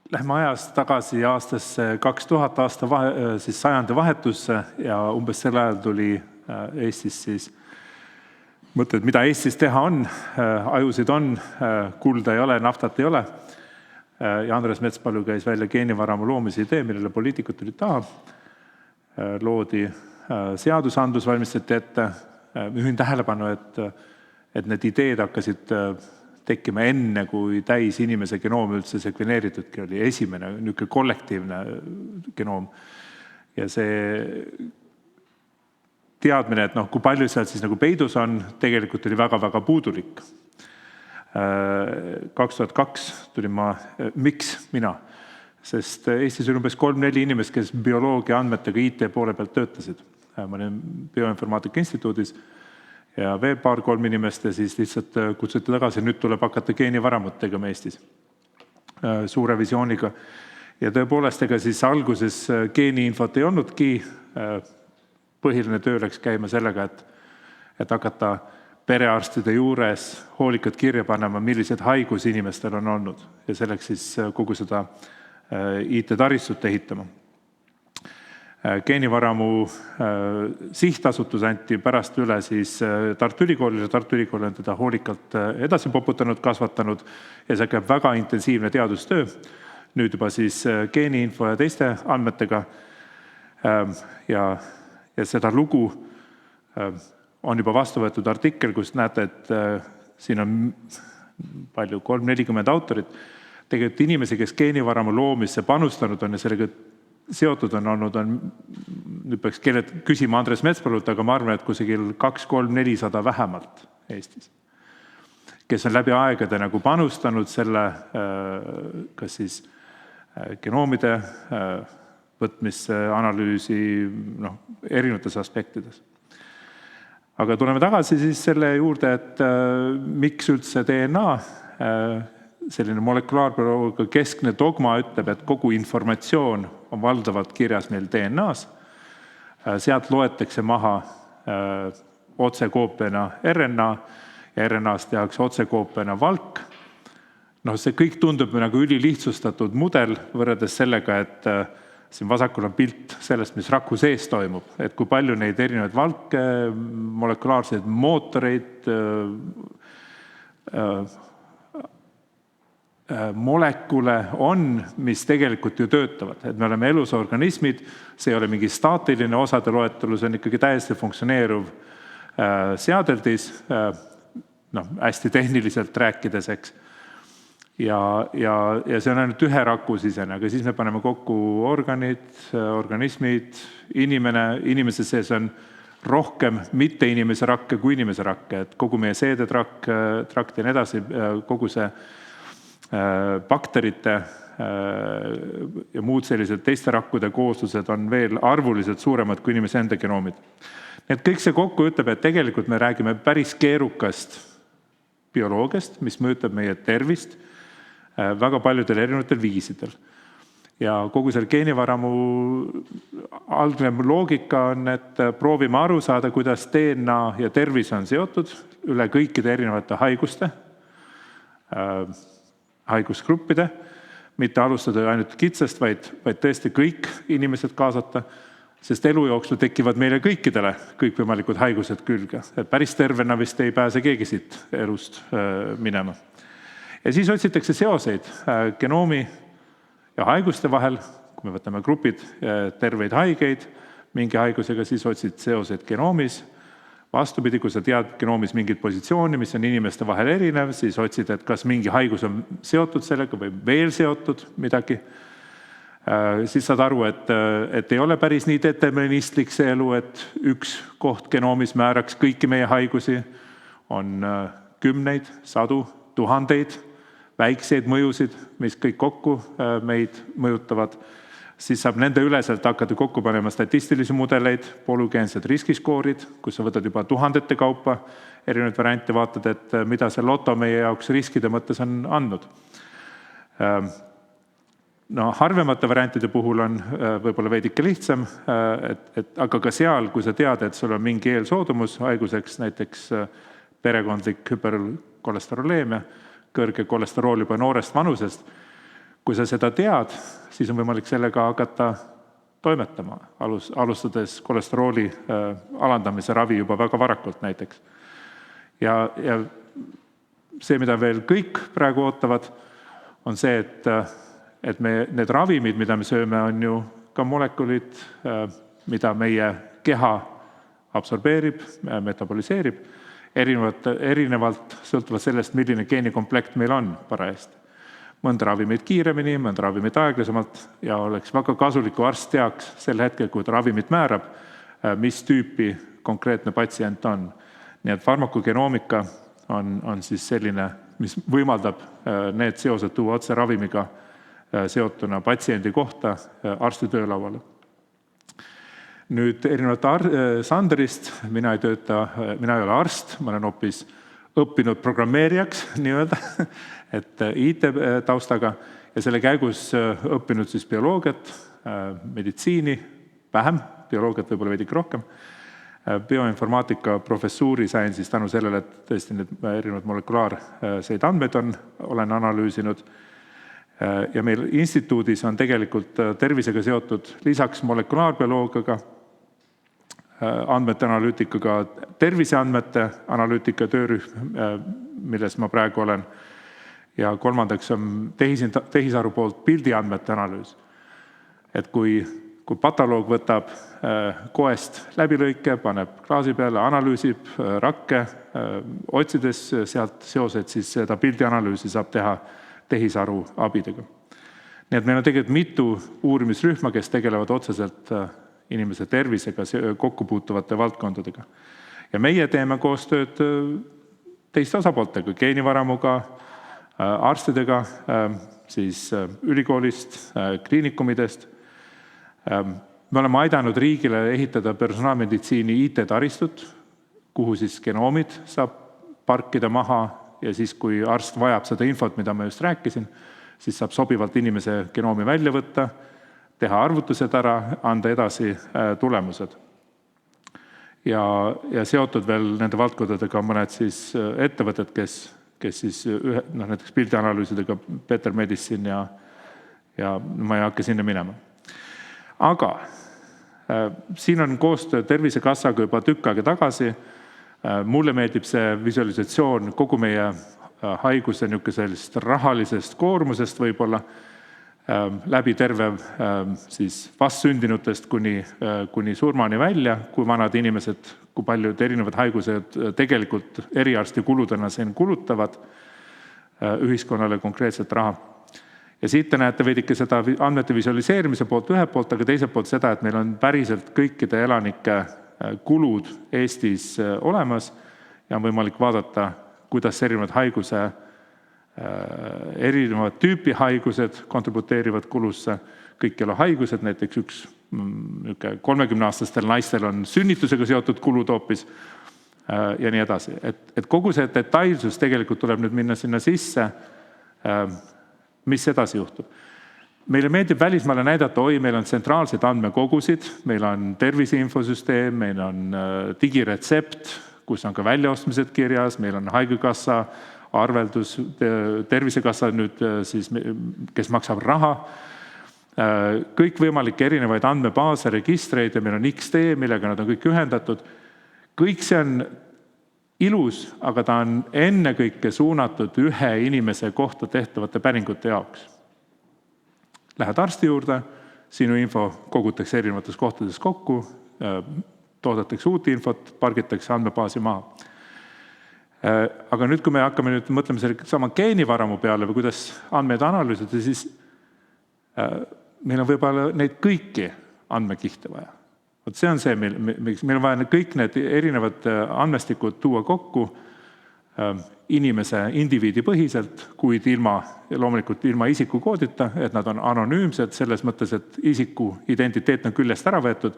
Lähme ajas tagasi aastasse 2000 siis sajandi vahetusse ja umbes sel ajal tuli Eestis siis mõtted, mida Eestis teha on, ajusid on, kulda ei ole, naftat ei ole. Ja Andres Metspalu käis välja geenivaramu loomise idee, millele poliitikud tulid taha. Loodi seadusandlus, valmistati ette. Ühin tähelepanu, et need ideed hakkasid tekkima enne, kui täis inimese genoom üldse sekveneeritudki, oli esimene niisugune kollektiivne genoom. Ja see teadmine, et kui palju seal siis nagu peidus on, tegelikult oli väga-väga puudulik. 2002 tulin ma, miks mina? Sest Eestis oli umbes 3-4 inimest, kes bioloogia andmetega IT poole pealt töötasid. Ma olin Bioinformaatika instituudis ja veel 2-3 inimest ja siis lihtsalt kutsuti tagasi, nüüd tuleb hakata geenivaramut tegema Eestis suure visiooniga. Ja tõepoolest, ega siis alguses geeniinfot ei olnudki, põhiline töö läks käima sellega, et hakata perearstide juures hoolikalt kirja panema, millised haigus inimestel on olnud ja selleks siis kogu seda IT-taristut ehitama. Geenivaramu sihtasutus anti pärast üle siis Tartu Ülikoolile. Tartu Ülikool on teda hoolikalt edasi poputanud, kasvatanud ja see käib väga intensiivne teadustöö. Nüüd juba siis geeniinfo ja teiste andmetega ja seda lugu on juba vastu võetud artikkel, kus näete, et siin on palju, 3-40 autorit. Tegelikult inimesi, kes geenivaramu loomisse panustanud on ja sellega seotud on olnud, nüüd peaks keeled küsima Andres Metspalut, aga ma arvan, et kusagil 200-300-400 vähemalt Eestis, kes on läbi aegade nagu panustanud selle, kas siis genoomide võtmisse, analüüsi, erinevates aspektides. Aga tuleme tagasi siis selle juurde, et miks üldse DNA, selline molekulaarbioloogia keskne dogma ütleb, et kogu informatsioon on valdavalt kirjas meil DNA-s. Sealt loetakse maha otsekoopiana RNA ja RNA-st tehakse otsekoopiana valk. See kõik tundub nagu ülilihtsustatud mudel võrreldes sellega, et siin vasakul on pilt sellest, mis raku sees toimub, et kui palju neid erinevaid valke, molekulaarseid mootoreid, molekule on, mis tegelikult ju töötavad. Et me oleme elus organismid, see ei ole mingi staatiline osade loetelu, see on ikkagi täiesti funktsioneeruv seadeldis, hästi tehniliselt rääkides, eks. Ja see on ainult ühe raku sisene, aga siis me paneme kokku organid, organismid, inimese sees on rohkem mitte inimese rakke kui inimese rakke, et kogu meie seedetrakk ja nii edasi, kogu see bakterite ja muud sellised teiste rakkude kooslused on veel arvuliselt suuremad kui inimese enda genoomid. Nii et kõik see kokku ütleb, et tegelikult me räägime päris keerukast bioloogiast, mis mõjutab meie tervist väga paljudel erinevatel viisidel. Ja kogu selle geenivaramu algne loogika on, et proovime aru saada, kuidas DNA ja tervis on seotud üle kõikide erinevate haiguste, haigusgruppide, mitte alustada ainult kitsast, vaid tõesti kõik inimesed kaasata, sest elu jooksul tekivad meile kõikidele kõikvõimalikud haigused külge. Et päris tervena vist ei pääse keegi siit elust minema. Ja siis otsitakse seoseid genoomi ja haiguste vahel, kui me võtame grupid terveid haigeid mingi haigusega, siis otsid seoseid genoomis. Vastupidi, kui sa tead genoomis mingit positsiooni, mis on inimeste vahel erinev, siis otsid, et kas mingi haigus on seotud sellega või veel seotud midagi. Siis saad aru, et ei ole päris nii deterministlik see elu, et üks koht genoomis määraks kõiki meie haigusi. On kümneid, sadu, tuhandeid väikseid mõjusid, mis kõik kokku meid mõjutavad, siis saab nende üleselt hakata kokku panema statistilisi mudeleid, polügeensed riskiskoorid, kus sa võtad juba tuhandete kaupa erinevaid variante, vaatad, et mida see loto meie jaoks riskide mõttes on andnud. Harvemate variantide puhul on võib-olla veidike lihtsam, aga ka seal, kui sa tead, et sul on mingi eelsoodumus haiguseks, näiteks perekondlik hüperkolesteroleemia, kõrge kolesterool juba noorest vanusest, Kui sa seda tead, siis on võimalik sellega hakata toimetama, alustades kolesterooli alandamise ravi juba väga varakult näiteks. Ja see, mida veel kõik praegu ootavad, on see, et need ravimid, mida me sööme, on ju ka molekulid, mida meie keha absorbeerib, metaboliseerib, erinevalt sõltuvalt sellest, milline geenikomplekt meil on parajasti. Mõnda ravimit kiiremini, mõnda ravimit aeglasemalt ja oleks väga kasulik, kui arst teaks sel hetkel, kui ta ravimit määrab, mis tüüpi konkreetne patsient on. Nii et farmakogenoomika on siis selline, mis võimaldab need seosed tuua otse ravimiga seotuna patsiendi kohta arsti töölauale. Nüüd erinevalt Sanderist, mina ei ole arst, ma olen hoopis õppinud programmeerijaks, nii-öelda, et IT-taustaga ja selle käigus õppinud siis bioloogiat, meditsiini, vähem, bioloogiat võib-olla veidike rohkem. Bioinformaatika professuuri sain siis tänu sellele, et tõesti need erinevad molekulaarseid andmeid olen analüüsinud. Ja meil instituudis on tegelikult tervisega seotud lisaks molekulaarbioloogiaga, andmete analüütikaga, terviseandmete analüütika töörühm, milles ma praegu olen. Ja kolmandaks on tehisaru poolt pildiandmete analüüs. Et kui patoloog võtab koest läbilõike, paneb klaasi peale, analüüsib rakke, otsides sealt seosed, siis seda pildianalüüsi saab teha tehisaru abidega. Nii et meil on tegelikult mitu uurimisrühma, kes tegelevad otseselt inimese tervisega kokku puutuvate valdkondadega. Ja meie teeme koostööd teiste osapooltega, geenivaramuga, arstidega, siis ülikoolist, kliinikumidest. Me oleme aidanud riigile ehitada personaalmeditsiini IT-taristut, kuhu siis genoomid saab parkida maha ja siis, kui arst vajab seda infot, mida ma just rääkisin, siis saab sobivalt inimese genoomi välja võtta, teha arvutused ära, anda edasi tulemused. Ja seotud veel nende valdkondadega mõned siis ettevõtted, kes siis näiteks pildianalüüsidega Better Medicine ja ma ei hakka sinna minema. Aga siin on koostöö Tervisekassaga juba tükk aega tagasi. Mulle meeldib see visualisatsioon kogu meie haiguse niisugusest rahalisest koormusest võib-olla läbi terve siis vastsündinutest kuni surmani välja, kui vanad inimesed, kui paljud erinevad haigused tegelikult eriarsti kuludena siin kulutavad ühiskonnale konkreetset raha. Ja siit te näete veidike seda andmete visualiseerimise poolt ühe poolt, aga teiselt poolt seda, et meil on päriselt kõikide elanike kulud Eestis olemas ja on võimalik vaadata, kuidas erinevad haiguse erinevad tüüpi haigused kontributeerivad kulusse, kõik ei ole haigused, näiteks üks 30-aastastel naistel on sünnitusega seotud kulud hoopis ja nii edasi. Et kogu see detailsus tegelikult tuleb nüüd minna sinna sisse, mis edasi juhtub. Meile meeldib välismaale näidata, meil on tsentraalsed andmekogusid, meil on terviseinfosüsteem, meil on digiretsept, kus on ka väljaostmised kirjas, meil on haigekassa, arveldus, Tervisekassa nüüd siis, kes maksab raha, kõik võimalikke erinevaid andmebaase, registreid ja meil on XD, millega nad on kõik ühendatud. Kõik see on ilus, aga ta on ennekõike suunatud ühe inimese kohta tehtavate päringute jaoks. Lähed arsti juurde, sinu info kogutakse erinevates kohtades kokku, toodetakse uut infot, pargitakse andmebaasi maha. Aga nüüd, kui me hakkame mõtlema selle sama geenivaramu peale või kuidas andmeid analüüsida, siis meil on võib-olla neid kõiki andmekihte vaja. See on see, meil on vaja kõik need erinevad andmestikud tuua kokku inimese indiviidi põhiselt, kuid loomulikult ilma isikukoodita, et nad on anonüümsed selles mõttes, et isiku identiteet on küljest ära võetud,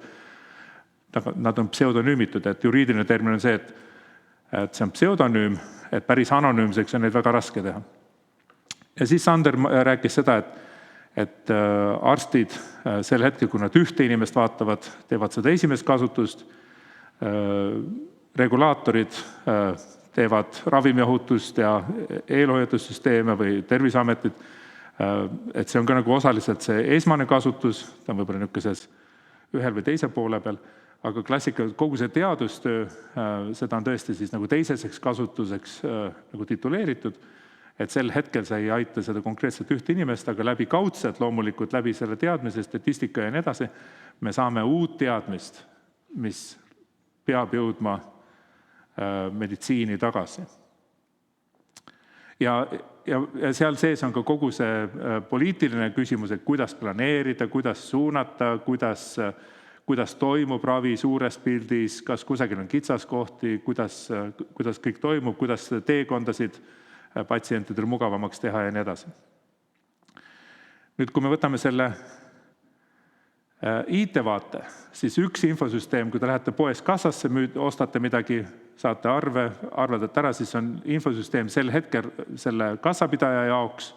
nad on pseudonüümitud, et juriidiline termin on see, et see on pseudonüüm, et päris anonüümseks on neid väga raske teha. Ja siis Sander rääkis seda, et arstid sel hetkel, kui nad ühte inimest vaatavad, teevad seda esimest kasutust, regulaatorid teevad ravimiohutust ja eelhoiatussüsteeme või terviseametid Et see on ka nagu osaliselt see esmane kasutus, ta on võib-olla niisuguses ühel või teise poole peal, aga klassikaliselt kogu see teadustöö, seda on tõesti siis nagu teiseseks kasutuseks nagu tituleeritud, et sel hetkel sa ei aita seda konkreetselt ühte inimest, aga läbi kaudselt loomulikult, läbi selle teadmise, statistika ja nii edasi, me saame uut teadmist, mis peab jõudma meditsiini tagasi. Ja seal sees on ka kogu see poliitiline küsimus, et kuidas planeerida, kuidas suunata, kuidas toimub ravi suures pildis, kas kusagil on kitsaskohti, kuidas kõik toimub, kuidas teekondasid patsientidel mugavamaks teha ja nii edasi. Nüüd, kui me võtame selle IT-vaate, siis üks infosüsteem, kui te lähete poes kassasse, ostate midagi, saate arveldate ära, siis on infosüsteem sel hetkel selle kassapidaja jaoks.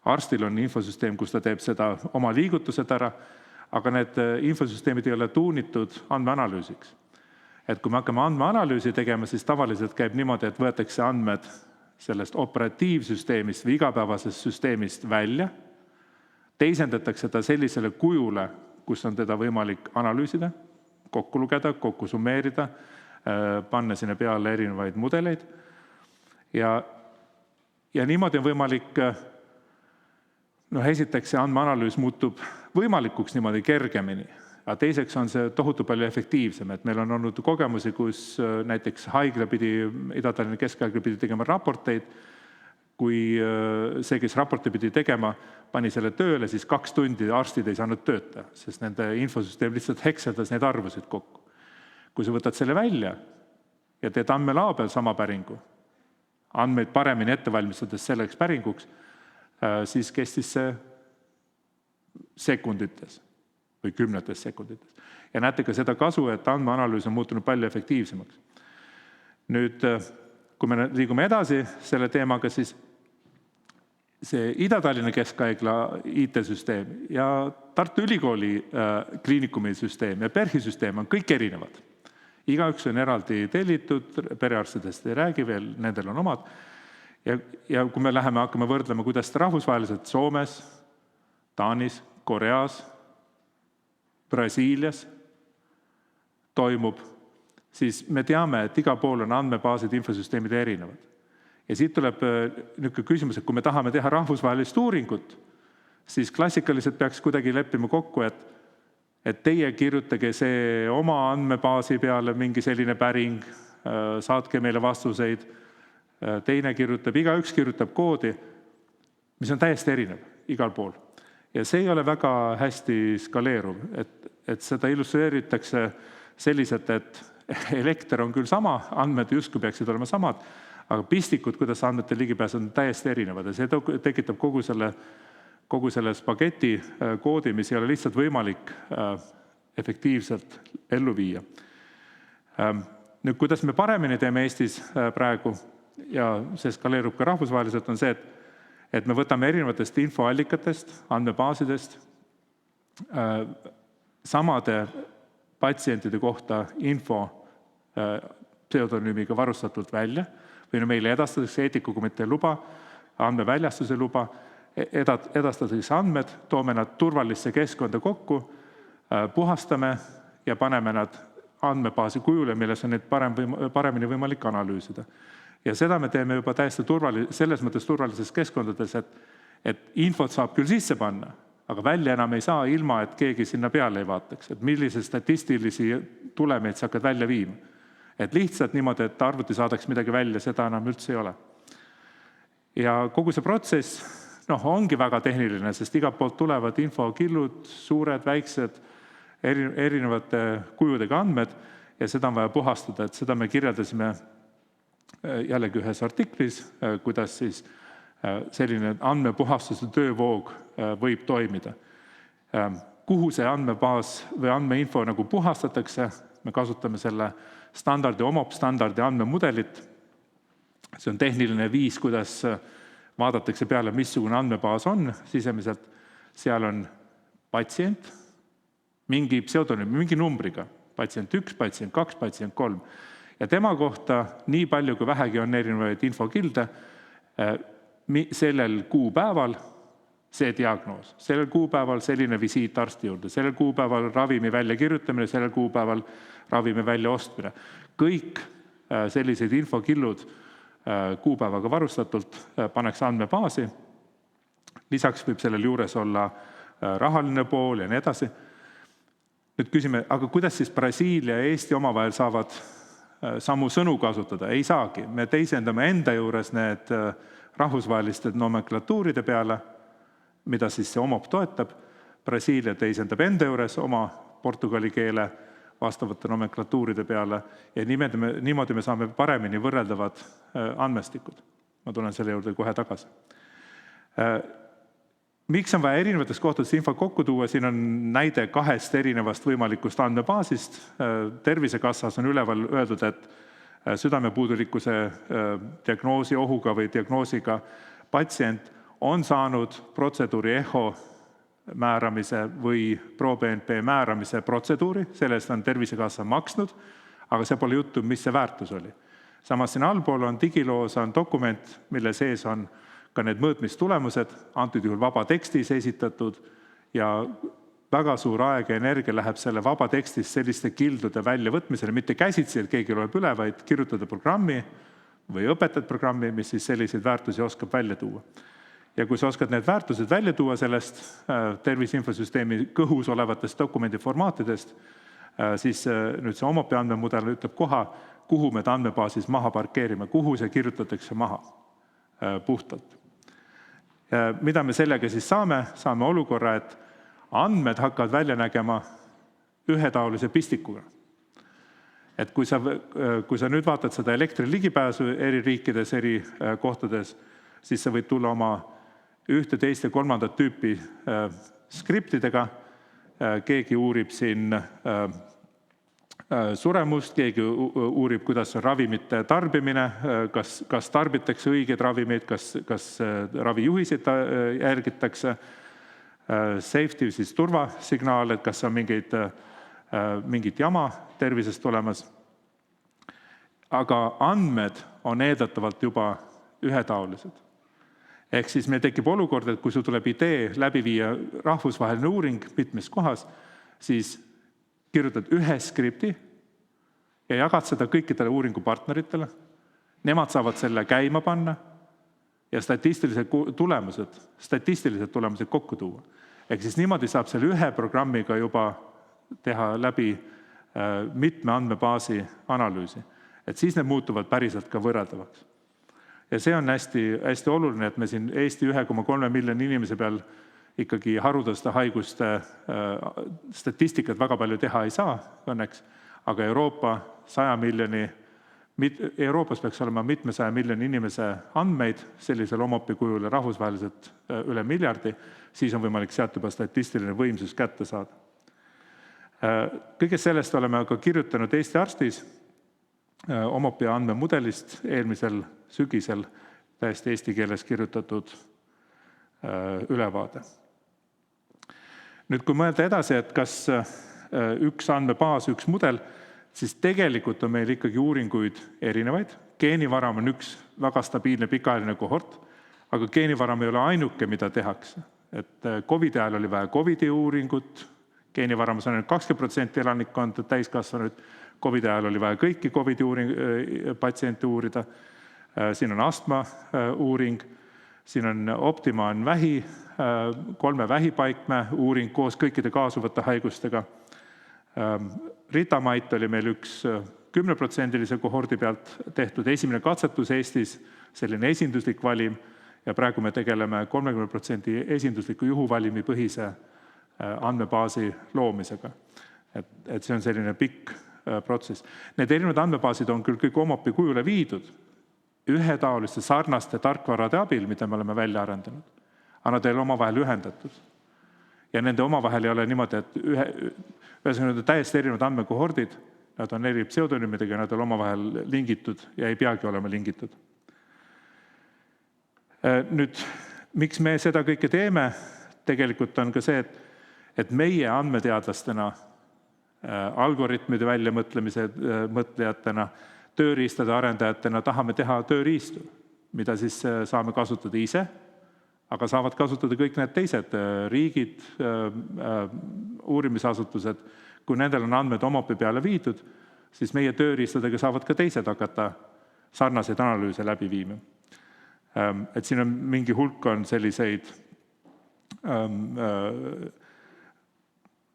Arstil on infosüsteem, kus ta teeb seda oma liigutused ära, aga need infosüsteemid ei ole tuunitud andmeanalüüsiks. Et kui me hakkame andmeanalüüsi tegema, siis tavaliselt käib niimoodi, et võetakse andmed sellest operatiivsüsteemist või igapäevasest süsteemist välja, teisendatakse ta sellisele kujule, kus on teda võimalik analüüsida, kokku lugeda, kokku summeerida, panna sinna peale erinevaid mudeleid. Ja niimoodi on võimalik, esiteks see andmeanalüüs muutub võimalikuks niimoodi kergemini, aga teiseks on see tohutu palju efektiivsem, et meil on olnud kogemusi, kus näiteks Ida-Tallinna Keskhaigla pidi tegema raporteid, kui see, kes raporti pidi tegema, pani selle tööle, siis 2 tundi arstid ei saanud tööta, sest nende infosüsteem lihtsalt hekseldas neid arvusid kokku. Kui sa võtad selle välja ja teed andmelao peal sama päringu, andmeid paremini ette valmistades selleks päringuks, siis kestis see sekundites või 10 sekundites. Ja näete ka seda kasu, et andmeanalüüs on muutunud palju efektiivsemaks. Nüüd, kui me liigume edasi selle teemaga, siis see Ida-Tallinna Keskhaigla IT-süsteem ja Tartu Ülikooli kliinikumi süsteem ja PERHi-süsteem on kõik erinevad. Igaüks on eraldi tellitud, perearstidest ei räägi veel, nendel on omad. Ja kui me hakkame võrdlema, kuidas rahvusvaheliselt Soomes, Taanis, Koreas, Brasiilias toimub, siis me teame, et igal pool on andmebaasid, infosüsteemid erinevad. Ja siit tuleb niisugune küsimus, et kui me tahame teha rahvusvahelist uuringut, siis klassikaliselt peaks kuidagi leppima kokku, et teie kirjutage see oma andmebaasi peale mingi selline päring, saatke meile vastuseid, teine igaüks kirjutab koodi, mis on täiesti erinev igal pool. Ja see ei ole väga hästi skaleeruv, et seda illustreeritakse selliselt, et elekter on küll sama, andmed justkui peaksid olema samad, aga pistikud, kuidas andmete ligipääs on täiesti erinevad ja see tekitab kogu selle spageti koodi, mis ei ole lihtsalt võimalik efektiivselt ellu viia. Nüüd, kuidas me paremini teeme Eestis praegu ja see skaleerub ka rahvusvaheliselt, on see, et me võtame erinevatest infoallikatest, andmebaasidest, samade patsientide kohta info pseudonüümiga varustatult välja, või meile edastatakse eetikakomitee luba, andmeväljastuse luba, edastatakse andmed, toome nad turvalisse keskkonda kokku, puhastame ja paneme nad andmebaasi kujule, milles on neid paremini võimalik analüüsida. Ja seda me teeme juba täiesti selles mõttes turvalises keskkondades, et infot saab küll sisse panna, aga välja enam ei saa ilma, et keegi sinna peale ei vaataks, et millise statistilisi tulemeid sa hakkad välja viima. Et lihtsalt niimoodi, et arvuti saadaks midagi välja, seda enam üldse ei ole. Ja kogu see protsess ongi väga tehniline, sest igalt poolt tulevad infokillud, suured, väiksed, erinevate kujudega andmed ja seda on vaja puhastada, et seda me kirjeldasime jällegi ühes artiklis, kuidas siis selline andmepuhastuse töövoog võib toimida. Kuhu see andmebaas või andmeinfo nagu puhastatakse, me kasutame selle standardi, OMOP-standardi andmemudelit. See on tehniline viis, kuidas vaadatakse peale, missugune andmebaas on sisemiselt. Seal on patsient, mingi pseudonüüm, mingi numbriga, patsient 1, patsient 2, patsient 3. Ja tema kohta nii palju, kui vähegi on erinevaid infokilde sellel kuupäeval see diagnoos. Sellel kuupäeval selline visiit arsti juurde, sellel kuupäeval ravimi väljakirjutamine, sellel kuupäeval ravimi väljaostmine. Kõik sellised infokillud kuupäevaga varustatult pannakse andmebaasi. Lisaks võib sellel juures olla rahaline pool ja nii edasi. Nüüd küsime, aga kuidas siis Brasiilia ja Eesti omavahel saavad samu sõnu kasutada? Ei saagi. Me teisendame enda juures need rahvusvaheliste nomenklatuuride peale, mida siis see OMOP toetab. Brasiilia teisendab enda juures oma portugali keele vastavate nomenklatuuride peale ja niimoodi me saame paremini võrreldavad andmestikud. Ma tulen selle juurde kohe tagasi. Miks on vaja erinevates kohtades info kokku tuua? Siin on näide 2 erinevast võimalikust andmebaasist. Tervisekassas on üleval öeldud, et südamepuudulikkuse diagnoosi ohuga või diagnoosiga patsient on saanud protseduuri EHO määramise või ProBNP määramise protseduuri, sellest on Tervisekassa maksnud, aga see pole juttu, mis see väärtus oli. Samas siin allpool on digiloos on dokument, mille sees on ka need mõõtmistulemused, antud juhul vaba tekstis esitatud ja väga suur aeg ja energia läheb selle vaba tekstis selliste kildude väljavõtmisele, mitte käsitsi, et keegi loeb üle, vaid kirjutada programmi või õpetad programmi, mis siis selliseid väärtusi oskab välja tuua. Ja kui sa oskad need väärtused välja tuua sellest terviseinfosüsteemi kõhus olevatest dokumendiformaatidest, siis nüüd see OMOP-i andmemudel ütleb koha, kuhu me andmebaasis maha parkeerime, kuhu see kirjutatakse maha puhtalt. Mida me sellega siis saame? Saame olukorra, et andmed hakkavad välja nägema ühetaolise pistikuga. Et kui sa nüüd vaatad seda elektri ligipääsu eri riikides, eri kohtades, siis sa võid tulla oma 1, 2 ja 3 tüüpi skriptidega. Keegi uurib siin suremust, keegi uurib, kuidas on ravimite tarbimine, kas tarbitakse õiged ravimeid, kas ravijuhiseid järgitakse, safety, siis turvasignaal, et kas on mingit jama tervisest olemas. Aga andmed on eeldatavalt juba ühetaolised. Ehk siis meil tekib olukord, et kui sul tuleb idee läbi viia rahvusvaheline uuring mitmes kohas, siis kirjutad ühe skripti ja jagad seda kõikidele uuringupartneritele. Nemad saavad selle käima panna ja statistilised tulemused kokku tuua. Ehk siis niimoodi saab selle ühe programmiga juba teha läbi mitme andmebaasi analüüsi. Et siis need muutuvad päriselt ka võrreldavaks. Ja see on hästi oluline, et me siin Eesti 1,3 miljoni inimese peal ikkagi harudaste haiguste statistikat väga palju teha ei saa, õnneks, aga Euroopas peaks olema mitmesaja miljoni inimese andmeid sellisel OMOP-i kujul ja rahvusvaheliselt üle miljardi, siis on võimalik sealt juba statistiline võimsus kätte saada. Kõigest sellest oleme aga kirjutanud Eesti Arstis OMOP-i andmemudelist eelmisel sügisel täiesti eesti keeles kirjutatud ülevaade. Nüüd, kui mõelda edasi, et kas üks andmebaas, üks mudel, siis tegelikult on meil ikkagi uuringuid erinevaid. Geenivaram on üks väga stabiilne pikaajaline kohort, aga geenivaram ei ole ainuke, mida tehakse. Et COVID ajal oli vaja COVID-i uuringut, geenivaramas on 20% elanikkond täiskasvanud, COVID ajal oli vaja kõiki COVID-i patsiente uurida. Siin on astma uuring, siin on Optima on vähi, 3 vähipaikme uuring koos kõikide kaasuvate haigustega. Ritamait oli meil üks 10% kohordi pealt tehtud esimene katsetus Eestis, selline esinduslik valim ja praegu me tegeleme 30% esindusliku juhuvalimi põhise andmebaasi loomisega. Et see on selline pikk protsess. Need erinevad andmebaasid on küll kõik OMOP-i kujule viidud ühetaoliste sarnaste tarkvarade abil, mida me oleme välja arendanud, aga nad ei ole omavahel ühendatud. Ja nende omavahel ei ole niimoodi, et ühesõnaga täiesti erinevad andmekohordid, nad on eri pseudonümidega, nad on omavahel lingitud ja ei peagi olema lingitud. Nüüd, miks me seda kõike teeme? Tegelikult on ka see, et meie andmeteadlastena, algoritmide väljamõtlemise mõtlejatena, tööriistade arendajatena tahame teha tööriistu, mida siis saame kasutada ise, aga saavad kasutada kõik need teised riigid, uurimisasutused. Kui nendel on andmed OMOP-i peale viidud, siis meie tööriistadega saavad ka teised hakata sarnaseid analüüse läbi viima. Et siin on mingi hulk on selliseid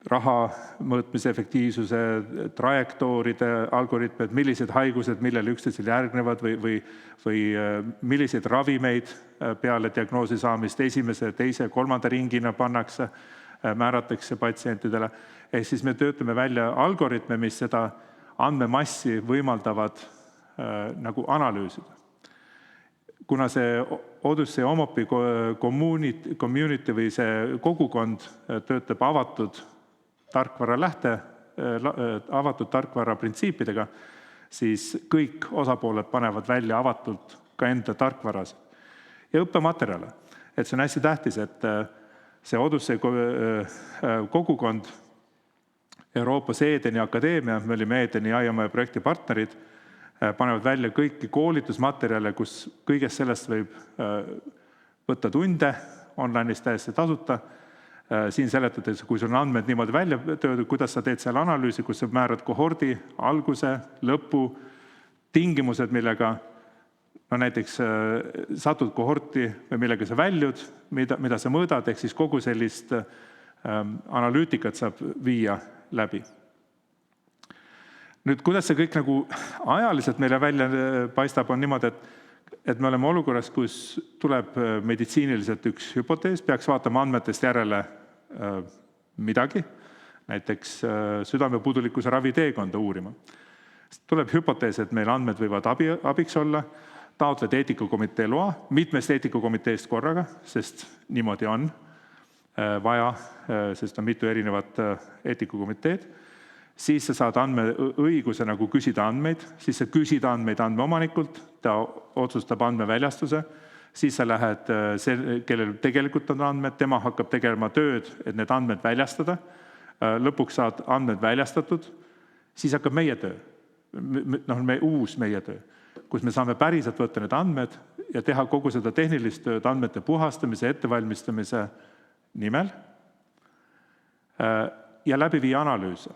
raha mõõtmise efektiivsuse, trajektooride algoritmid, millised haigused, millele üksteisel järgnevad või milliseid ravimeid peale diagnoosi saamist esimese, teise, kolmanda ringina pannakse, määratakse patsientidele. Ehk siis me töötame välja algoritme, mis seda andmemassi võimaldavad nagu analüüsida. Kuna see Odyssey OMOP-i community või see kogukond töötab avatud tarkvara printsiipidega, siis kõik osapooled panevad välja avatult ka enda tarkvaras. Ja õppematerjale. Et see on hästi tähtis, et see Odyssey kogukond, Euroopas Edeni Akadeemia, me olime Edeni IMI projekti partnerid, panevad välja kõiki koolitusmaterjale, kus kõigest sellest võib võtta tunde online'is täiesti tasuta. Siin seletades, kui sul on andmed niimoodi välja töödud, kuidas sa teed seal analüüsi, kus sa määrad kohordi, alguse, lõpu, tingimused, millega näiteks satud kohorti või millega sa väljud, mida sa mõõdad, ehk siis kogu sellist analüütikat saab viia läbi. Nüüd, kuidas see kõik nagu ajaliselt meile välja paistab, on niimoodi, et me oleme olukorras, kus tuleb meditsiiniliselt üks hüpotees, peaks vaatama andmetest järele midagi, näiteks südamepuudulikkuse raviteekonda uurima. Tuleb hüpotees, et meil andmed võivad abiks olla, taotled eetikakomitee loa, mitmest eetikakomiteest korraga, sest niimoodi on vaja, sest on mitu erinevat eetikakomiteed. Siis sa saad õiguse nagu küsida andmeid, siis sa küsid andmeid andmeomanikult, ta otsustab andmeväljastuse, siis sa lähed, kellel tegelikult on andmed, tema hakkab tegelema tööd, et need andmed väljastada, lõpuks saad andmed väljastatud, siis hakkab meie töö, uus meie töö, kus me saame päriselt võtta need andmed ja teha kogu seda tehnilist tööd andmete puhastamise, ettevalmistamise nimel ja läbi viia analüüse.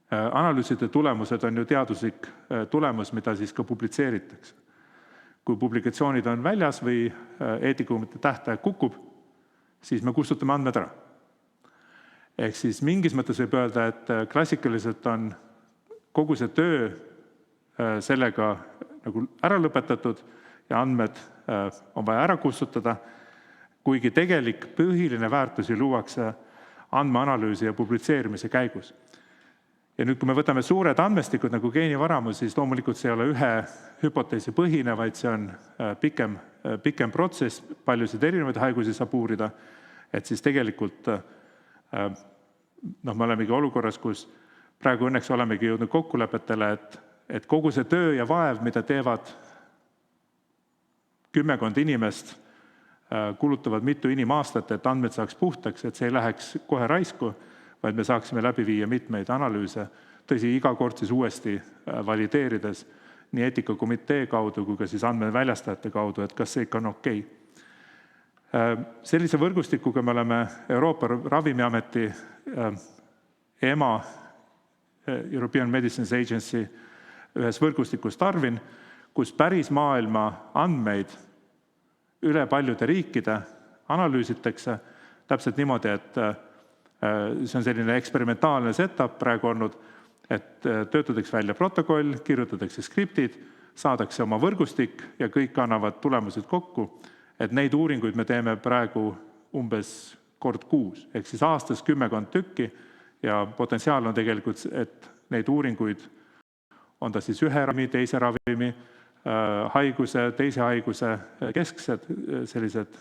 Analüüside tulemused on ju teaduslik tulemus, mida siis ka publitseeritakse. Kui publikatsioonid on väljas või eetikakomitee tähtaeg kukub, siis me kustutame andmed ära. Ehk siis mingis mõttes võib öelda, et klassikaliselt on kogu see töö sellega nagu ära lõpetatud ja andmed on vaja ära kustutada, kuigi tegelik põhiline väärtusi luuakse andmeanalüüsi ja publitseerimise käigus. Ja nüüd, kui me võtame suured andmestikud nagu geenivaramus, siis loomulikult see ei ole ühe hüpoteesi põhine, vaid see on pikem protsess, paljusid erinevaid haigusi saab uurida, et siis tegelikult me olemegi olukorras, kus praegu õnneks olemegi jõudnud kokkulepetele, et kogu see töö ja vaev, mida teevad 10 inimest, kulutavad mitu inimaastat, et andmed saaks puhtaks, et see ei läheks kohe raisku, vaid me saaksime läbi viia mitmeid analüüse, tõsi, iga kord siis uuesti valideerides nii eetikakomitee kaudu kui ka siis andmeväljastajate kaudu, et kas see ikka on okei. Sellise võrgustikuga me oleme Euroopa Ravimiameti EMA, European Medicines Agency, ühes võrgustikus Tarvin, kus päris maailma andmeid üle paljude riikide analüüsitakse täpselt niimoodi, et see on selline eksperimentaalne setup praegu olnud, et töötatakse välja protokoll, kirjutatakse skriptid, saadakse oma võrgustik ja kõik annavad tulemused kokku, et neid uuringuid me teeme praegu umbes kord kuus, ehk siis aastas 10 tükki ja potentsiaal on tegelikult, et neid uuringuid on ta siis ühe ravimi, teise ravimi, haiguse, teise haiguse kesksed sellised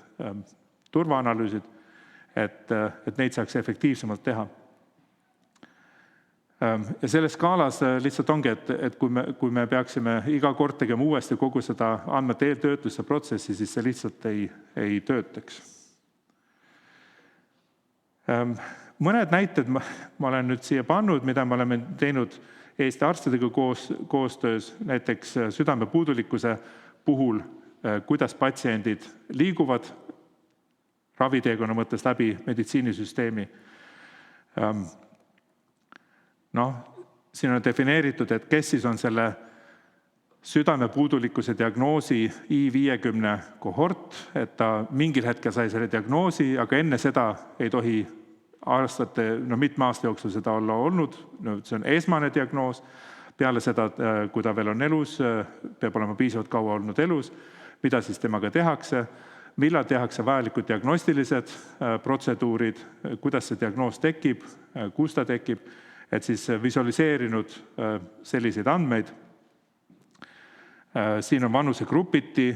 turvaanalüüsid, et neid saaks efektiivsemalt teha. Ja selles skaalas lihtsalt ongi, et kui me peaksime iga kord tegema uuesti kogu seda andmete eeltöötluse protsessi, siis see lihtsalt ei töötaks. Mõned näited ma olen nüüd siia pannud, mida me oleme teinud Eesti arstidega koostöös, näiteks südamepuudulikkuse puhul kuidas patsiendid liiguvad raviteekonna mõttes läbi meditsiinisüsteemi. Siin on defineeritud, et kes siis on selle südamepuudulikkuse diagnoosi I50 kohort, et ta mingil hetkel sai selle diagnoosi, aga enne seda ei tohi mitme aasta jooksul seda olla olnud. See on esmane diagnoos. Peale seda, kui ta veel on elus, peab olema piisavalt kaua olnud elus, mida siis temaga tehakse, millal tehakse vajalikud diagnostilised protseduurid, kuidas see diagnoos tekib, kus ta tekib, et siis visualiseerinud selliseid andmeid. Siin on vanusegrupiti,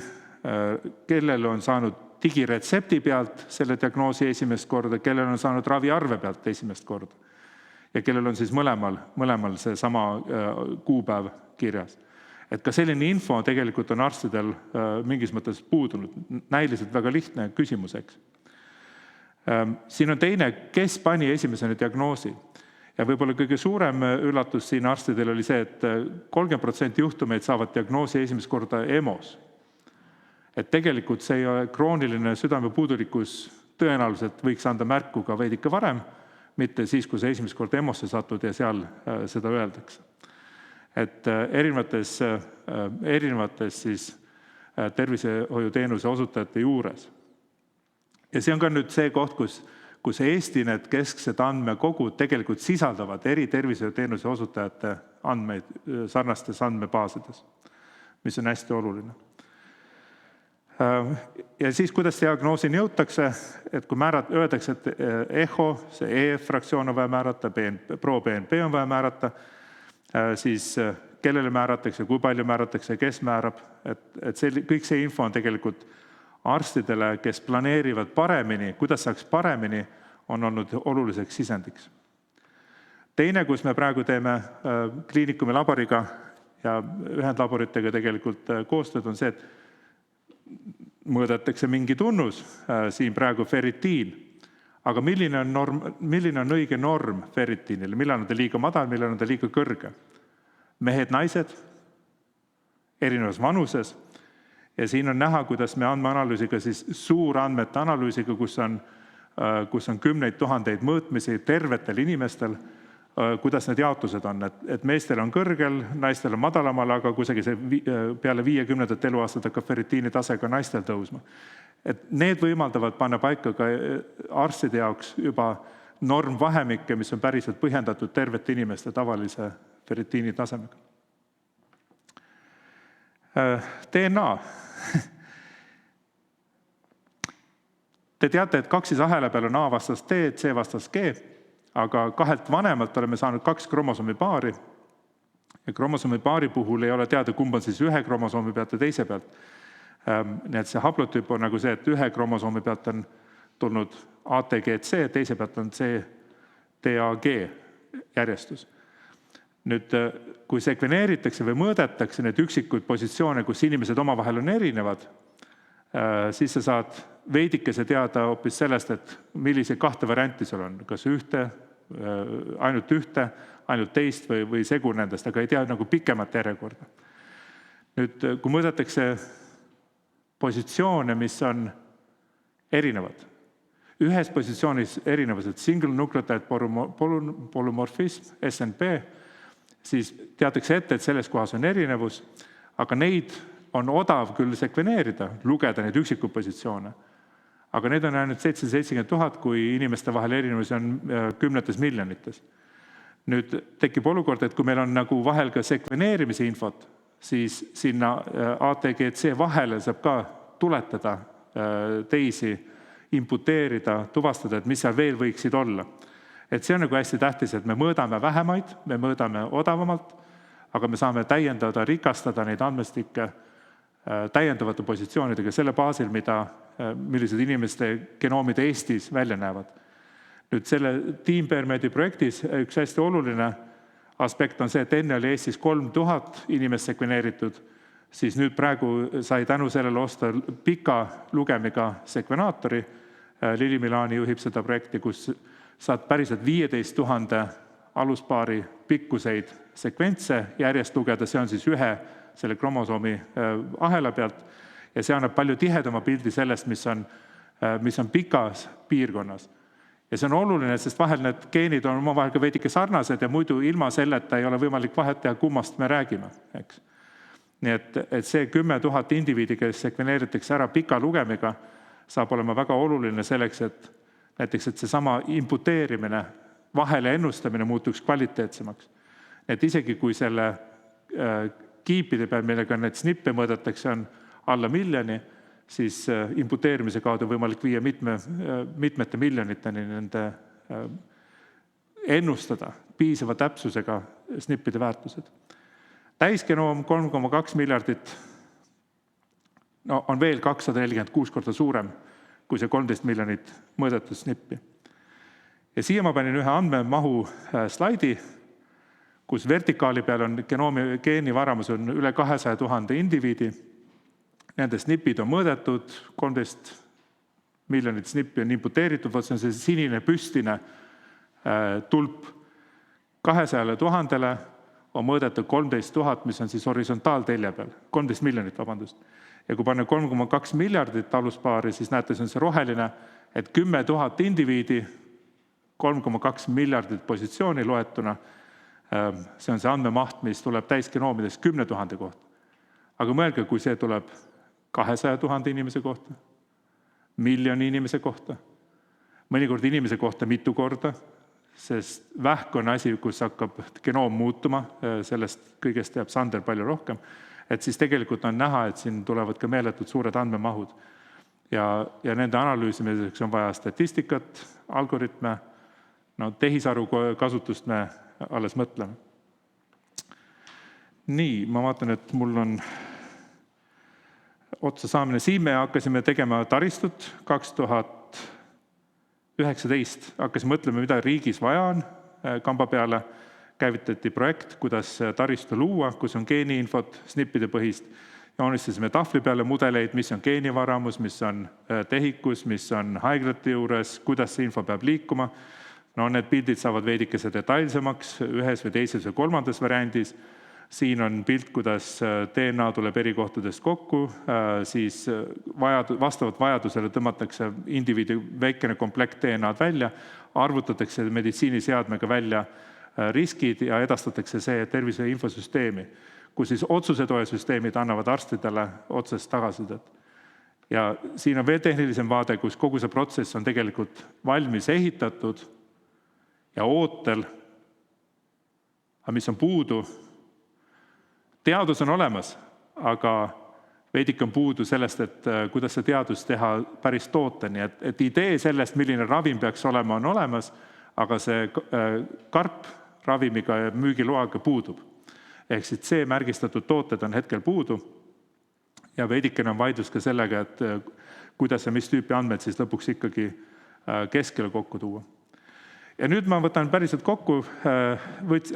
kellel on saanud digiretsepti pealt selle diagnoosi esimest korda, kellel on saanud raviarve pealt esimest korda ja kellel on siis mõlemal see sama kuupäev kirjas. Et ka selline info tegelikult on arstidel mingis mõttes puudunud. Näiliselt väga lihtne küsimuseks. Siin on teine, kes pani esimesena diagnoosi. Ja võib-olla kõige suurem üllatus siin arstidel oli see, et 30% juhtumeid saavad diagnoosi esimest korda EMO-s. Et tegelikult see krooniline südamepuudulikkus tõenäoliselt võiks anda märku ka veidike varem, mitte siis, kui see esimest korda EMO-sse satud ja seal seda öeldakse. Et erinevates siis tervisehoiuteenuse osutajate juures. Ja see on ka nüüd see koht, kus Eesti need kesksed andmekogud tegelikult sisaldavad eri tervisehoiuteenuse osutajate andmeid sarnastes andmebaasides, mis on hästi oluline. Ja siis, kuidas diagnoosini jõutakse, et kui öeldakse, et EHO, see EF-fraktsioon on vaja määrata, pro-BNP on vaja määrata, siis kellele määratakse, kui palju määratakse, kes määrab, et kõik see info on tegelikult arstidele, kes planeerivad paremini, kuidas saaks paremini, on olnud oluliseks sisendiks. Teine, kus me praegu teeme kliinikumi laboriga ja ühendlaboritega tegelikult koostööd, on see, et mõõdetakse mingi tunnus, siin praegu ferritiin, aga milline on õige norm ferritiinile, millal on ta liiga madal, millal on ta liiga kõrge. Mehed, naised, erinevas vanuses, ja siin on näha, kuidas me andmeanalüüsiga, siis suurandmete analüüsiga, kus on kümneid tuhandeid mõõtmisi tervetel inimestel, kuidas need jaotused on, et meestel on kõrgel, naistel on madalamal, aga kusagil see peale 50. eluaastat hakkab ferritiini tase ka naistel tõusma. Et need võimaldavad panna paika ka arstide jaoks juba normvahemikke, mis on päriselt põhjendatud tervete inimeste tavalise ferritiini tasemega. DNA. Te teate, et kaksisahela peal on A vastas D, C vastas G, aga kahelt vanemalt oleme saanud 2 kromosoomi paari. Ja kromosoomi paari puhul ei ole teada, kumb on siis ühe kromosoomi pealt ja teise pealt. Nii et see haplotüüp on nagu see, et ühe kromosoomi pealt on tulnud ATGC, teise pealt on CDAG järjestus. Nüüd, kui sekveneeritakse või mõõdetakse need üksikuid positsioone, kus inimesed omavahel on erinevad, siis sa saad veidikese teada hoopis sellest, et millise 2 varianti sul on, kas ainult ühte, ainult teist või segu nendest, aga ei tea nagu pikemat järjekorda. Nüüd, kui mõõdetakse positsioone, mis on erinevad, ühes positsioonis erinevused, single nucleotide polümorfism, SNP, siis teatakse ette, et selles kohas on erinevus, aga neid on odav küll sekveneerida, lugeda neid üksikud positsioone. Aga need on ainult 770 000, kui inimeste vahel erinevusi on 10 miljonites. Nüüd tekib olukord, et kui meil on nagu vahel ka sekveneerimise infot, siis sinna ATGC vahele saab ka tuletada teisi, imputeerida, tuvastada, et mis seal veel võiksid olla. Et see on nagu hästi tähtis, et me mõõdame vähemaid, me mõõdame odavamalt, aga me saame täiendada, rikastada neid andmestikke täiendavate positsioonidega selle baasil, millised inimeste genoomid Eestis välja näevad. Nüüd selle TeamPermedi projektis üks hästi oluline aspekt on see, et enne oli Eestis 3000 inimest sekveneeritud, siis nüüd praegu sai tänu sellele osta pika lugemiga sekvenaatori. Lili Milani juhib seda projekti, kus saad päriselt 15 000 aluspaari pikkuseid sekventse järjest lugeda, see on siis ühe selle kromosoomi ahela pealt Ja see annab palju tihedama pildi sellest, mis on pikas piirkonnas. Ja see on oluline, sest vahel need geenid on omavahel ka veidike sarnased ja muidu ilma selleta ei ole võimalik vahet teha, kummast me räägime. Eks? Nii et see 10 000 indiviidi, kes sekveneeritakse ära pika lugemiga, saab olema väga oluline selleks, et näiteks see sama imputeerimine, vahele ennustamine muutuks kvaliteetsemaks. Et isegi kui selle kiipide peal, millega need snippe mõõdetakse, on alla 1 miljoni, siis imputeerimise kaudu võimalik viia mitmete miljoniteni nende ennustada piisava täpsusega snippide väärtused. Täisgenoom 3,2 miljardit on veel 246 korda suurem kui see 13 miljonit mõõdetud snippi. Ja siia ma panin ühe andmemahu slaidi, kus vertikaali peal on geenivaramus on üle 200 000 indiviidi. Nende snipid on mõõdetud, 13 miljonit snippi on imputeeritud, see on see sinine püstine tulp. 200 000 on mõõdetud 13 000, mis on siis horisontaaltelje peal, 13 miljonit, vabandust. Ja kui panna 3,2 miljardit aluspaari, siis näete, see on see roheline, et 10 000 indiviidi, 3,2 miljardit positsiooni loetuna, see on see andmemaht, mis tuleb täisgenoomides 10 000 kohta. Aga mõelge, kui see tuleb 200 000 inimese kohta, miljoni inimese kohta, mõnikord inimese kohta mitu korda, sest vähk on asi, kus hakkab genoom muutuma, sellest kõigest teab Sander palju rohkem, et siis tegelikult on näha, et siin tulevad ka meeletud suured andmemahud. Ja nende analüüsimiseks on vaja statistikat, algoritme, tehisaru kasutust me alles mõtleme. Nii, ma vaatan, et mul on otsa saamine. Siin me hakkasime tegema taristut 2019. Hakkasime mõtlema, mida riigis vaja on kamba peale. Käivitati projekt, kuidas taristu luua, kus on geeniinfot, snippide põhist. Joonistasime tahvli peale mudeleid, mis on geenivaramus, mis on tehikus, mis on haiglate juures, kuidas see info peab liikuma. Need pildid saavad veidikese detailsemaks ühes või teises või kolmandas variandis. Siin on pilt, kuidas DNA tuleb eri kohtadest kokku, siis vastavalt vajadusele tõmmatakse indiviidi väikene komplekt DNA-d välja, arvutatakse meditsiiniseadmega välja riskid ja edastatakse see tervise infosüsteemi, kus siis otsusetoesüsteemid annavad arstidele otsest tagasisidet. Ja siin on veel tehnilisem vaade, kus kogu see protsess on tegelikult valmis ehitatud ja ootel, aga mis on puudu. Teadus on olemas, aga veidik on puudu sellest, et kuidas see teadus teha päris tooteni. Et idee sellest, milline ravim peaks olema, on olemas, aga see karp ravimiga ja müügiloaga puudub. Ehk siis see märgistatud tooted on hetkel puudu ja veidikene on vaidlus ka sellega, et kuidas ja mis tüüpi andmed siis lõpuks ikkagi keskele kokku tuua. Ja nüüd ma võtan päriselt kokku,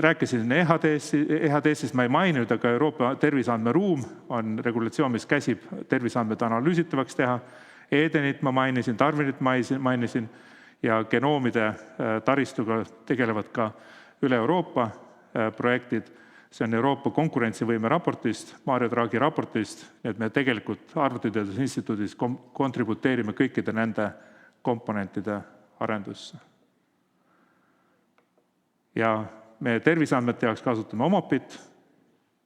rääkisin EHD-st, ma ei maininud, aga Euroopa terviseandmeruum on regulatsioon, mis käsib terviseandmed analüüsitavaks teha. Edenit ma mainisin, Darwinit mainisin ja genoomide taristuga tegelevad ka üle Euroopa projektid. See on Euroopa konkurentsivõime raportist, Mario Draghi raportist, et me tegelikult Arvutiteaduse Instituudis kontributeerime kõikide nende komponentide arendusse. Ja me terviseandmete jaoks kasutame Omopit,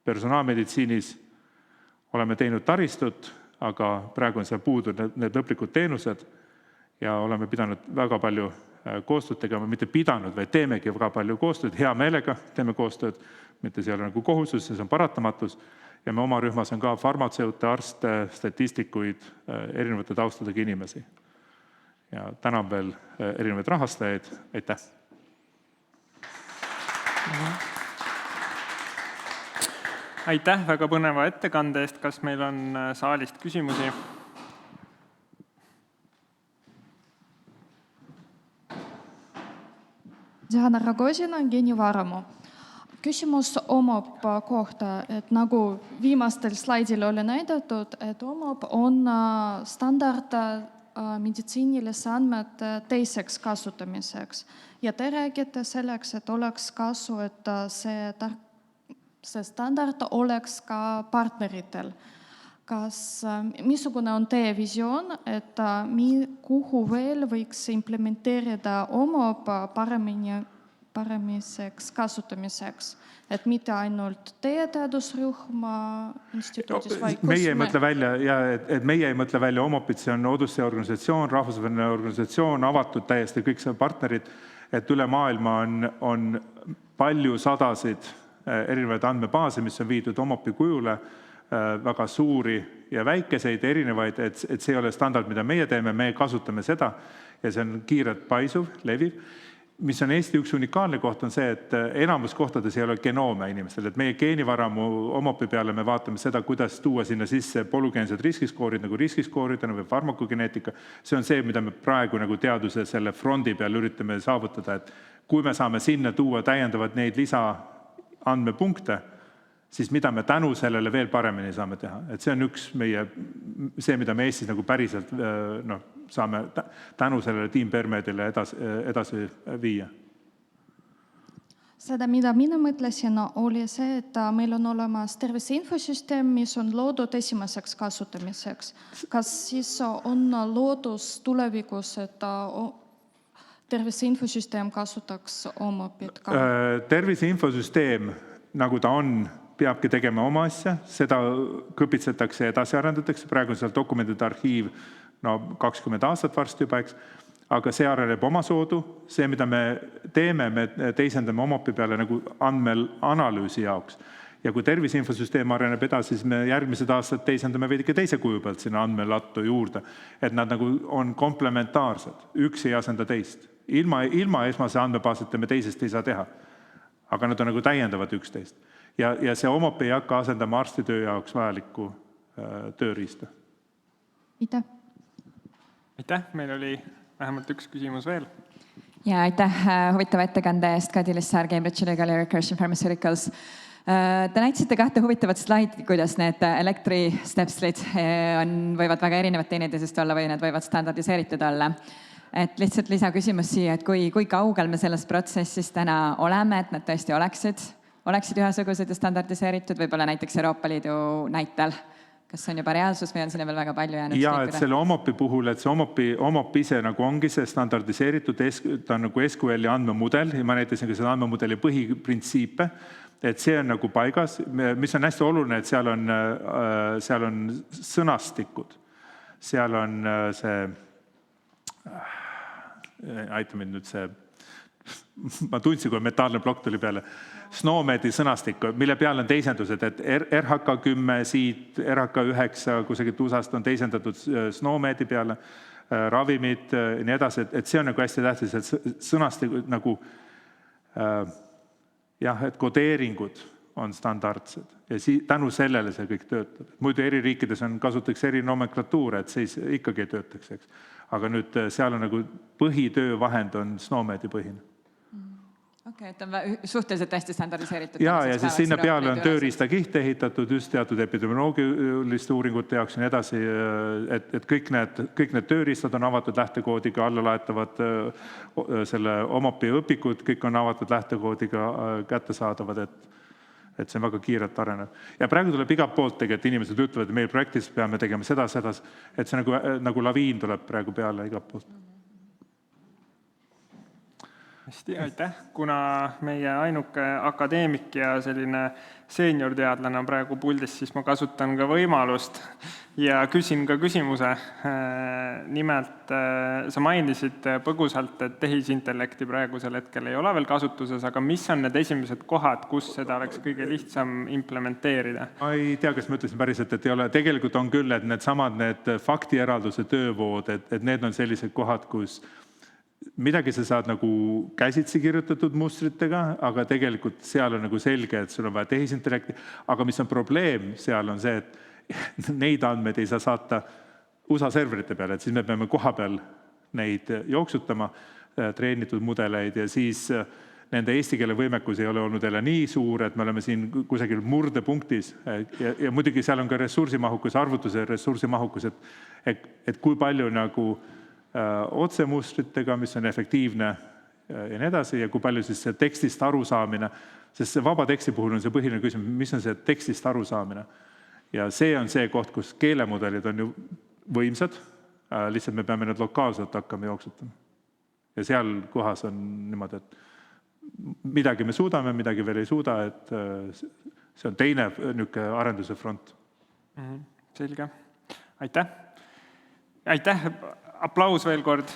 personaalmeditsiinis oleme teinud taristut, aga praegu on seal puudu need lõplikud teenused ja oleme pidanud väga palju koostööd tegema, mitte pidanud, vaid teemegi väga palju koostööd, hea meelega teeme koostööd, mitte see ei ole nagu kohustus, see on paratamatus ja me oma rühmas on ka farmatseute, arste, statistikuid, erinevate taustadega inimesi. Ja tänan veel erinevaid rahastajaid, aitäh! Aitäh väga põneva ettekande eest. Kas meil on saalist küsimusi? Diana Rogozina, geenivaramu. Küsimus OMOP kohta, et nagu viimastel slaidil oli näidatud, et OMOP on standard meditsiinilise andmed teiseks kasutamiseks. Ja te räägite selleks, et oleks kasu, et see standard oleks ka partneritel. missugune on teie visioon, et kuhu veel võiks implementeerida OMOP paremiseks kasutamiseks, et mitte ainult teie teadusrühm instituudis, vaid meie ei mõtle välja OMOP-it, see on Odyssey organisatsioon, rahvusvaheline organisatsioon, avatud täiesti kõik see partnerid, et üle maailma on palju sadasid erinevaid andmebaase, mis on viidud OMOP-i kujule, väga suuri ja väikeseid erinevaid, et see ei ole standard, mida meie teeme, me kasutame seda ja see on kiirelt paisuv, leviv. Mis on Eesti üks unikaalne koht on see, et enamus kohtades ei ole genoome inimestel, et meie geenivaramu OMOP-i peale me vaatame seda, kuidas tuua sinna sisse polügeensed riskiskoorid nagu riskiskooridena või farmakogeneetika. See on see, mida me praegu nagu teaduse selle frondi peal üritame saavutada, et kui me saame sinna tuua täiendavad neid lisaandmepunkte, siis mida me tänu sellele veel paremini saame teha. Et see on üks see, mida me Eestis nagu päriselt saame tänu sellele Team Permedile edasi viia. Seda, mida mina mõtlesin, oli see, et meil on olemas tervise infosüsteem, mis on loodud esimeseks kasutamiseks. Kas siis on loodus tulevikus, et tervise infosüsteem kasutaks OMOP-it ka? Tervise infosüsteem, nagu ta on, peabki tegema oma asja, seda kõpitsetakse ja edasi arendatakse, praegu on seal dokumentide arhiiv 20 aastat varsti juba, eks, aga see areneb oma soodu, see, mida me teeme, me teisendame OMOP-i peale nagu andmeanalüüsi jaoks. Ja kui tervise infosüsteem areneb edasi, siis me järgmised aastad teisendame veidike teise kuju pealt sinna andmelattu juurde, et nad nagu on komplementaarsed, üks ei asenda teist. Ilma esmase andmebaasita me teisest ei saa teha, aga nad on nagu täiendavad üksteist. Ja see OMOP ei hakka asendama arstitöö jaoks vajalikku tööriista. Aitäh. Aitäh, meil oli vähemalt üks küsimus veel. Ja aitäh huvitava ettekande eest, Kadi Lissar, Cambridge Ülikooli Recursion Pharmaceuticals. Te näitasite 2 huvitavat slaidi, kuidas need elektristepslid võivad väga erinevad teineteisest olla või need võivad standardiseeritud olla. Et lihtsalt lisaküsimus siia, et kui kaugel me selles protsessis täna oleme, et nad tõesti oleksid ühesugused ja standardiseeritud, võib-olla näiteks Euroopa Liidu näitel. Kas see on juba reaalsus või on sinna veel väga palju jäänud? Ja, et selle OMOP-i puhul, et see OMOP ise nagu ongi see standardiseeritud, ta on nagu SQL-i andmemudel ja ma näitasin ka seda andmemudeli põhiprintsiipe, et see on nagu paigas, mis on hästi oluline, et seal on sõnastikud, seal on see, aita mind nüüd see, ma tundsin, kui metaalne plokk tuli peale, SNOMED-i sõnastik, mille peal on teisendused, et RHK10 siit, RHK9 kusagilt USA-st on teisendatud SNOMED-i peale, ravimid ja nii edasi, et see on nagu hästi tähtis, et sõnastik nagu et kodeeringud on standardsed ja tänu sellele see kõik töötab. Muidu eri riikides kasutatakse eri nomenklatuure, et see ikkagi ei töötaks, eks. Aga nüüd seal on nagu põhitöövahend on SNOMED-i põhine. Okei, et on suhteliselt hästi standardiseeritud. Ja siis sinna peale on tööriista kiht ehitatud just teatud epidemioloogiliste uuringute jaoks ja nii edasi, et kõik need tööriistad on avatud lähtekoodiga, alla laetavad selle OMOP-i õpikud, kõik on avatud lähtekoodiga kättesaadavad, et see on väga kiirelt arenev. Ja praegu tuleb igalt poolt tegelikult inimesed ütlevad, et meil projektis peame tegema seda, et see nagu laviin tuleb praegu peale igalt poolt. Hästi, aitäh. Kuna meie ainuke akadeemik ja selline seeniorteadlane on praegu puldis, siis ma kasutan ka võimalust ja küsin ka küsimuse. Nimelt, sa mainisid põgusalt, et tehisintellekti praegusel hetkel ei ole veel kasutuses, aga mis on need esimesed kohad, kus seda oleks kõige lihtsam implementeerida? Ma ei tea, kas ma ütlesin päriselt, et ei ole. Tegelikult on küll, et need faktieralduse töövood, et need on sellised kohad, kus midagi sa saad nagu käsitsi kirjutatud mustritega, aga tegelikult seal on nagu selge, et sul on vaja tehisintellekti. Aga mis on probleem seal on see, et neid andmeid ei saa saata USA serverite peale, et siis me peame koha peal neid jooksutama, treenitud mudeleid ja siis nende eesti keele võimekus ei ole olnud jälle nii suur, et me oleme siin kusagil murdepunktis ja muidugi seal on ka ressursimahukus, arvutuse ressursimahukus, et kui palju nagu otsemustritega, mis on efektiivne ja nii edasi ja kui palju siis see tekstist arusaamine, sest see vaba teksti puhul on see põhiline küsimus, mis on see tekstist arusaamine. Ja see on see koht, kus keelemudelid on ju võimsad, lihtsalt me peame need lokaalselt hakkama jooksutama. Ja seal kohas on niimoodi, et midagi me suudame, midagi veel ei suuda, et see on teine arenduse front. Selge. Aitäh! Aitäh! Aplaus veel kord!